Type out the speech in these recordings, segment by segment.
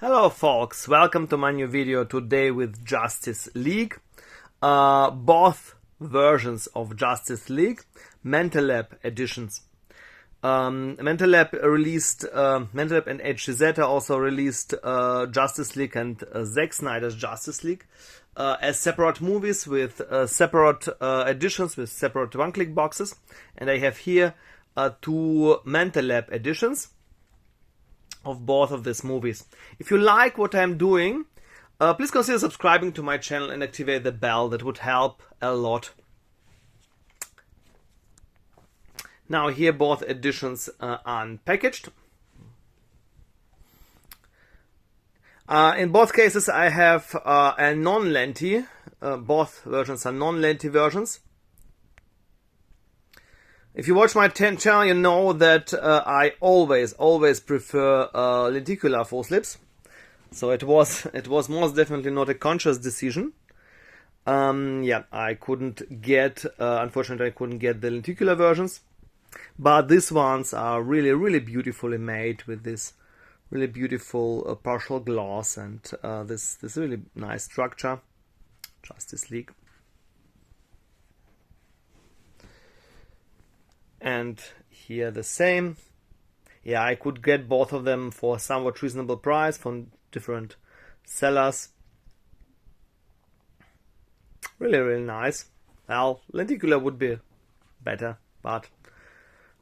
Hello folks, welcome to my new video today with Justice League. Both versions of Justice League, Manta editions. Manta released, Manta and HGZ also released Justice League and Zack Snyder's Justice League as separate movies with separate editions with separate one-click boxes. And I have here two Manta editions of both of these movies. If you like what I'm doing, please consider subscribing to my channel and activate the bell. That would help a lot. Now here both editions unpackaged. In both cases I have a non-lenti. Both versions are non-lenti versions. If you watch my channel, you know that I always prefer lenticular FullSlips. So it was most definitely not a conscious decision. Yeah, I couldn't get, unfortunately, I couldn't get the lenticular versions. But these ones are really beautifully made with this really beautiful partial gloss and this really nice structure. Justice League. And here the same. Yeah, I could get both of them for a somewhat reasonable price from different sellers. Really nice. Well, lenticular would be better, but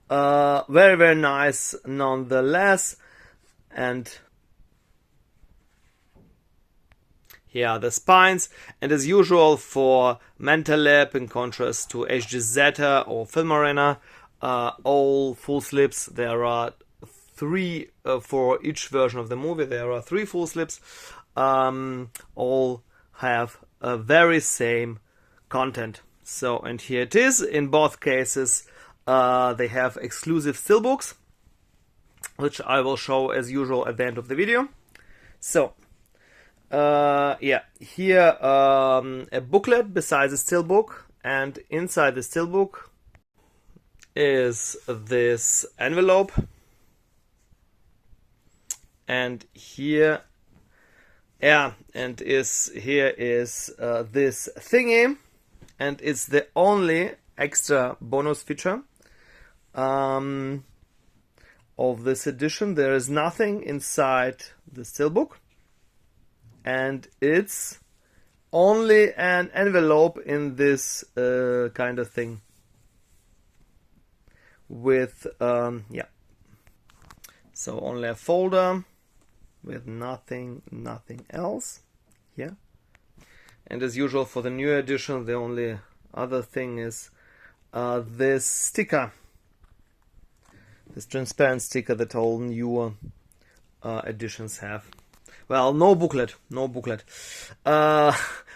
very nice nonetheless. And here are the spines, and as usual for Manta in contrast to HGZ or Film Arena, all FullSlips, there are three for each version of the movie. There are three FullSlips. All have a very same content. So, and here it is. In both cases, they have exclusive steelbooks, which I will show as usual at the end of the video. So, yeah, here a booklet besides the steelbook, and inside the steelbook is this envelope, and here, yeah, and here is this thingy, and it's the only extra bonus feature of this edition. There is nothing inside the steelbook, and it's only an envelope in this kind of thing. With yeah, so only a folder with nothing else here. And as usual for the new edition, the only other thing is this sticker, this transparent sticker that all newer editions have. Well, no booklet. One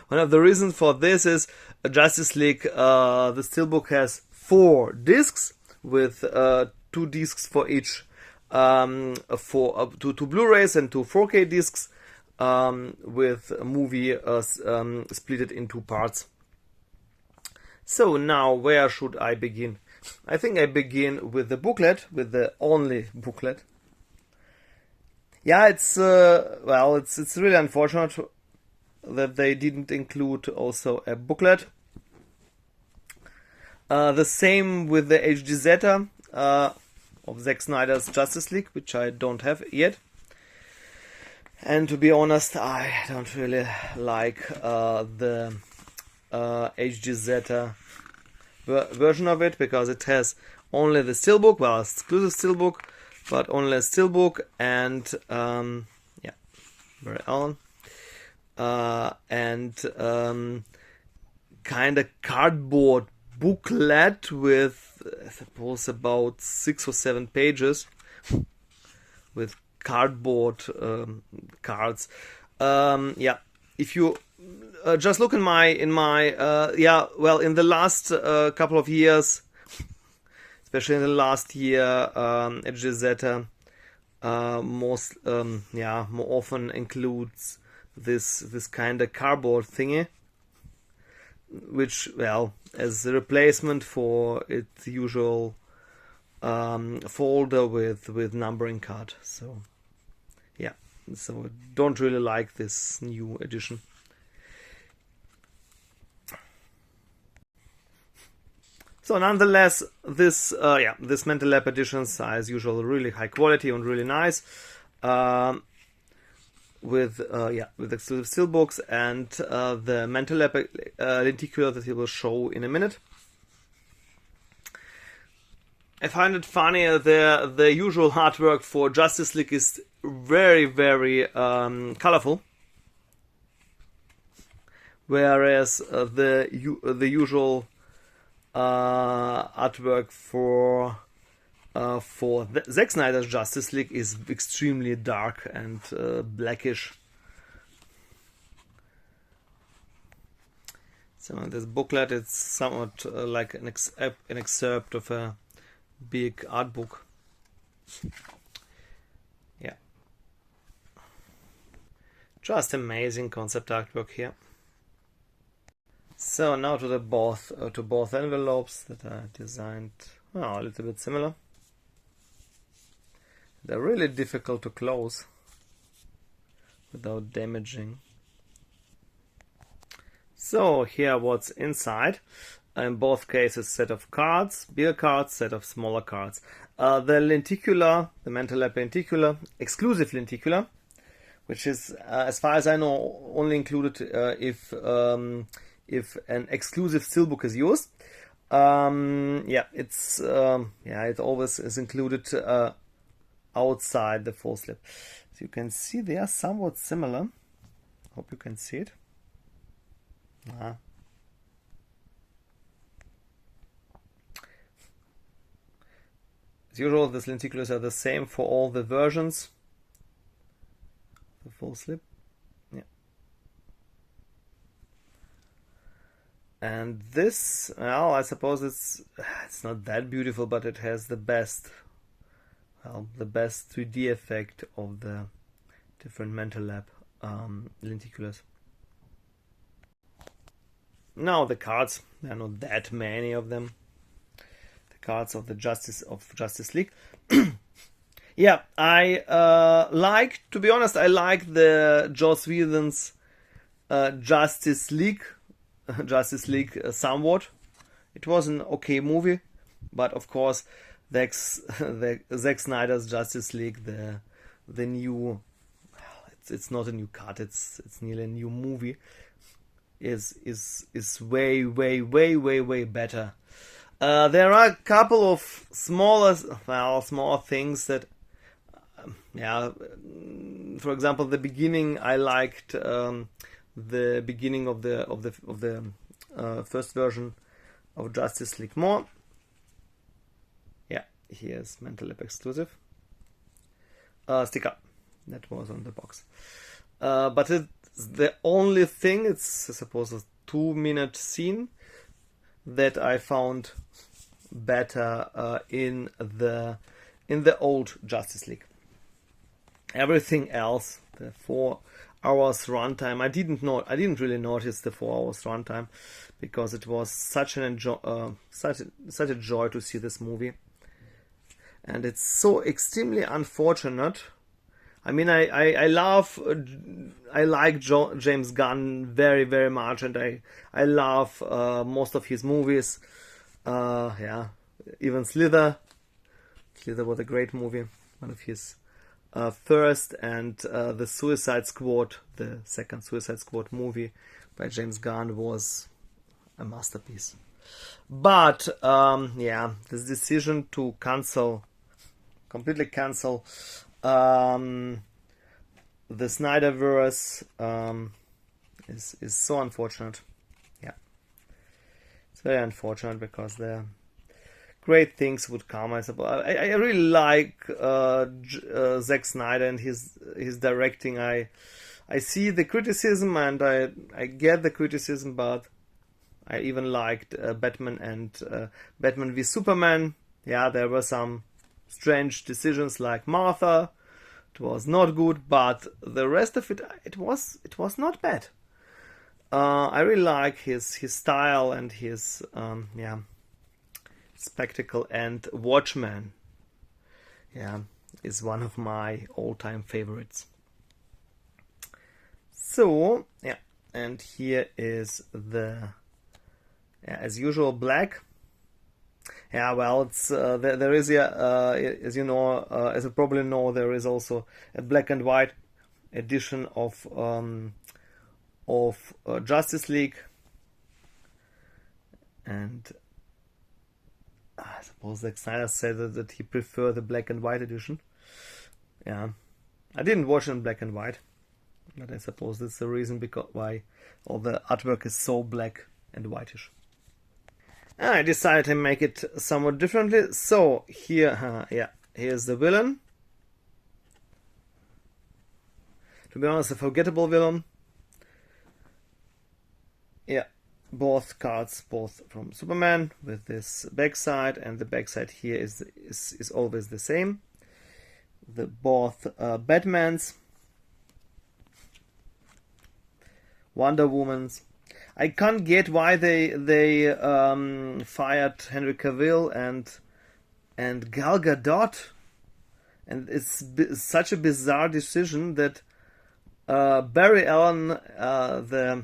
of the reasons for this is Justice League, the steelbook has 4 discs with 2 discs for each, for two Blu-rays and 2 4K discs, with a movie split it in 2 parts. So now where should I begin? I think I begin with the booklet, with the only booklet. Yeah, it's well, it's really unfortunate that they didn't include also a booklet. The same with the HGZ of Zack Snyder's Justice League, which I don't have yet. And to be honest, I don't really like the HGZ version of it, because it has only the steelbook, well, exclusive steelbook, but only a steelbook, and yeah, very on, and kind of cardboard booklet with, I suppose, about 6 or 7 pages with cardboard cards. Yeah, if you just look in my yeah, well, in the last couple of years, especially in the last year, HGZ most yeah, more often includes this kind of cardboard thingy, which, well, as a replacement for its usual folder with numbering card. So yeah, So don't really like this new edition. So nonetheless, this Manta Lab editions are as usual really high quality and really nice, with exclusive steelbooks and the Manta Lab lenticular that he will show in a minute. I find it funny the usual artwork for Justice League is very, very colorful, whereas the usual artwork for Zack Snyder's Justice League is extremely dark and blackish. So in this booklet, it's somewhat like an excerpt of a big art book. Yeah, just amazing concept artwork here. So now to both envelopes that are designed a little bit similar. They're really difficult to close without damaging. So here what's inside. In both cases, set of cards, bigger cards, set of smaller cards. The lenticular, the Manta Lab lenticular, exclusive lenticular, which is, as far as I know, only included if an exclusive steelbook is used. It always is included outside the FullSlip. So you can see they are somewhat similar. Hope you can see it. As usual, these lenticulars are the same for all the versions. The FullSlip. Yeah. And this, well, I suppose it's not that beautiful, but it has the best 3D effect of the different Manta Lab lenticulars. Now the cards, there are not that many of them. The cards of the Justice League. Yeah, to be honest, I like the Joss Whedon's Justice League somewhat. It was an okay movie, but of course the Zack Snyder's Justice League, the new, it's not a new cut, it's nearly a new movie, is way better. There are a couple of small things that, for example, the beginning, I liked the beginning of the first version of Justice League more. Yeah, here's Manta Lab exclusive sticker that was on the box. But it's the only thing, it's I suppose a 2-minute scene that I found better in the old Justice League. Everything else, the 4 hours runtime, I didn't really notice the 4 hours runtime, because it was such a joy to see this movie, and it's so extremely unfortunate. I mean, I like James Gunn very much, and I love most of his movies. Even Slither was a great movie, one of his first, and the Suicide Squad, the second Suicide Squad movie by James Gunn was a masterpiece. But this decision to completely cancel the Snyderverse is so unfortunate. Yeah, it's very unfortunate, because the great things would come. I suppose I really like Zack Snyder and his directing. I see the criticism, and I get the criticism, but I even liked Batman and Batman v Superman. Yeah, there were some strange decisions like Martha. It was not good, but the rest of it was not bad. I really like his style and his spectacle, and Watchmen is one of my all-time favorites. So yeah, and here is the as usual black. Yeah, well, it's there is as you know, as you probably know, there is also a black and white edition of Justice League, and I suppose Zack Snyder said that he preferred the black and white edition. Yeah, I didn't watch it in black and white, but I suppose that's the reason why all the artwork is so black and whitish. I decided to make it somewhat differently. So here, here's the villain. To be honest, a forgettable villain. Yeah, both cards, both from Superman with this backside, and the backside here is always the same. The both Batmans, Wonder Woman's. I can't get why they fired Henry Cavill and Gal Gadot, and it's such a bizarre decision that Barry Allen, the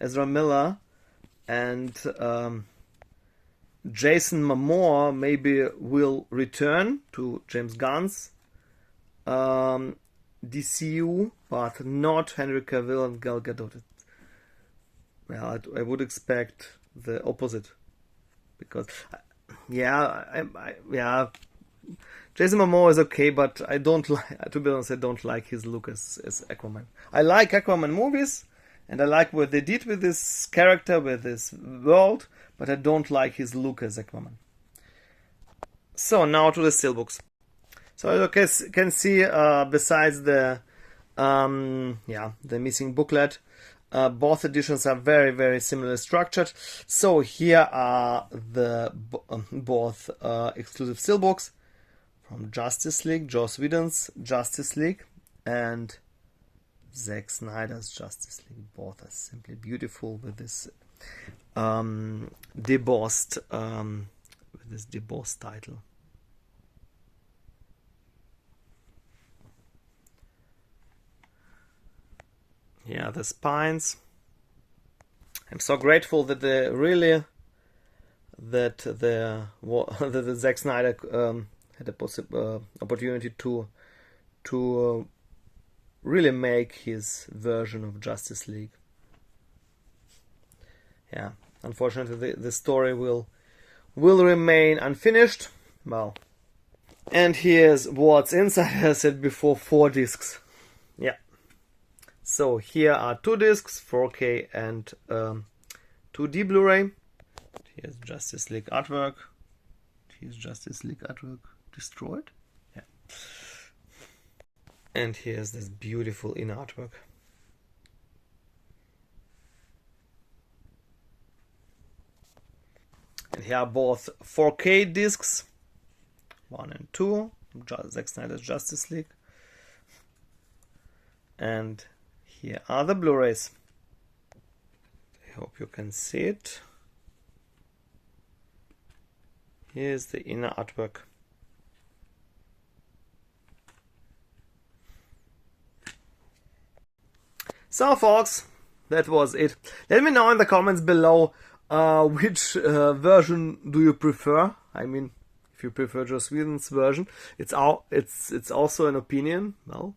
Ezra Miller, and Jason Momoa maybe will return to James Gunn's DCU, but not Henry Cavill and Gal Gadot. Well, I would expect the opposite, because Jason Momoa is okay, but I don't like, to be honest, I don't like his look as Aquaman. I like Aquaman movies, and I like what they did with this character, with this world, but I don't like his look as Aquaman. So now to the Steelbooks. So as you can see, besides the missing booklet, both editions are very, very similarly structured. So here are the both exclusive steelbooks from Justice League, Joss Whedon's Justice League, and Zack Snyder's Justice League. Both are simply beautiful with this debossed title. Yeah, the spines. I'm so grateful that the Zack Snyder had a opportunity to really make his version of Justice League. Yeah, unfortunately the story will remain unfinished. Well, and here's what's inside. As I said before, 4 discs. Yeah. So here are 2 discs, 4K and 2D Blu-ray. Here's Justice League artwork. Here's Justice League artwork destroyed. Yeah. And here's this beautiful inner artwork. And here are both 4K discs, 1 and 2, Zack Snyder's Justice League. And here are the Blu-rays. I hope you can see it. Here's the inner artwork. So folks, that was it. Let me know in the comments below which version do you prefer. I mean, if you prefer Joss Whedon's version, it's also an opinion. Well,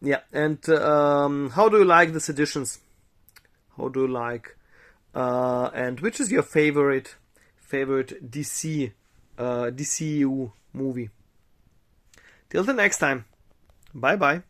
yeah. And how do you like these editions? How do you like and which is your favorite DCU movie? Till the next time, bye bye.